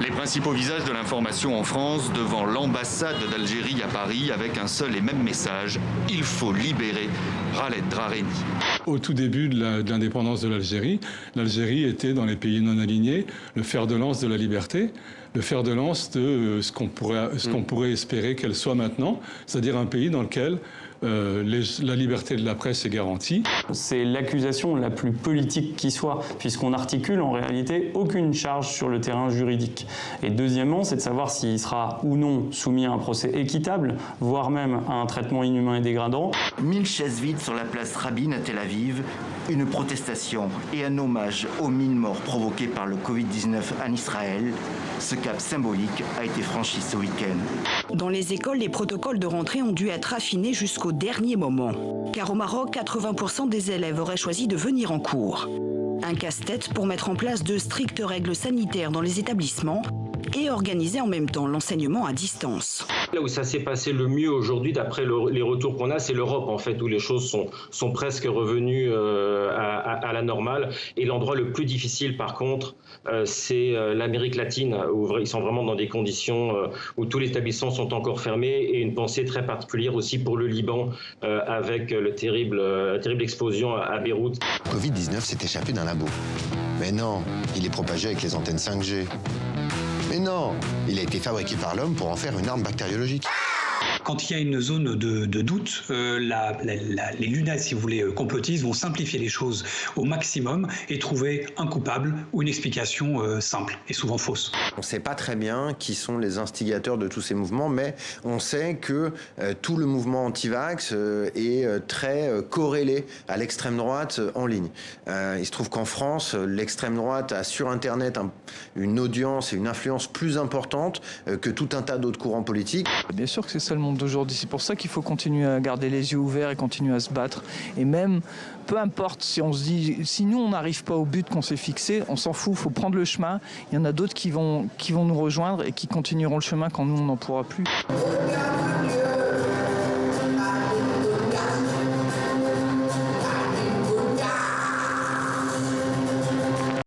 Les principaux visages de l'information en France devant l'ambassade d'Algérie à Paris avec un seul et même message: il faut libérer Khaled Drareni. Au tout début de l'indépendance de l'Algérie, l'Algérie était dans les pays non alignés le fer de lance de la liberté, le fer de lance de ce qu'on pourrait espérer qu'elle soit maintenant, c'est-à-dire un pays dans lequel la liberté de la presse est garantie. C'est l'accusation la plus politique qui soit, puisqu'on n'articule en réalité aucune charge sur le terrain juridique. Et deuxièmement, c'est de savoir s'il sera ou non soumis à un procès équitable, voire même à un traitement inhumain et dégradant. 1000 chaises vides sur la place Rabin à Tel Aviv, une protestation et un hommage aux 1000 morts provoqués par le Covid-19 en Israël. Ce cap symbolique a été franchi ce week-end. Dans les écoles, les protocoles de rentrée ont dû être affinés jusqu'au dernier moment. Car au Maroc, 80% des élèves auraient choisi de venir en cours. Un casse-tête pour mettre en place de strictes règles sanitaires dans les établissements et organiser en même temps l'enseignement à distance. Là où ça s'est passé le mieux aujourd'hui, d'après les retours qu'on a, c'est l'Europe en fait, où les choses sont presque revenues à la normale. Et l'endroit le plus difficile par contre, c'est l'Amérique latine, où ils sont vraiment dans des conditions où tous les établissements sont encore fermés, et une pensée très particulière aussi pour le Liban, avec la terrible explosion à Beyrouth. Le Covid-19 s'est échappé d'un labo. Mais non, il est propagé avec les antennes 5G. Mais non, il a été fabriqué par l'homme pour en faire une arme bactériologique. Quand il y a une zone de doute, les lunettes, si vous voulez, complotistes vont simplifier les choses au maximum et trouver un coupable ou une explication simple et souvent fausse. On ne sait pas très bien qui sont les instigateurs de tous ces mouvements, mais on sait que tout le mouvement anti-vax est très corrélé à l'extrême droite en ligne. Il se trouve qu'en France, l'extrême droite a sur Internet une audience et une influence plus importante que tout un tas d'autres courants politiques. Bien sûr que c'est ça le monde d'aujourd'hui, c'est pour ça qu'il faut continuer à garder les yeux ouverts et continuer à se battre. Et même, peu importe si on se dit, si nous on n'arrive pas au but qu'on s'est fixé, on s'en fout, il faut prendre le chemin. Il y en a d'autres qui vont nous rejoindre et qui continueront le chemin quand nous on n'en pourra plus.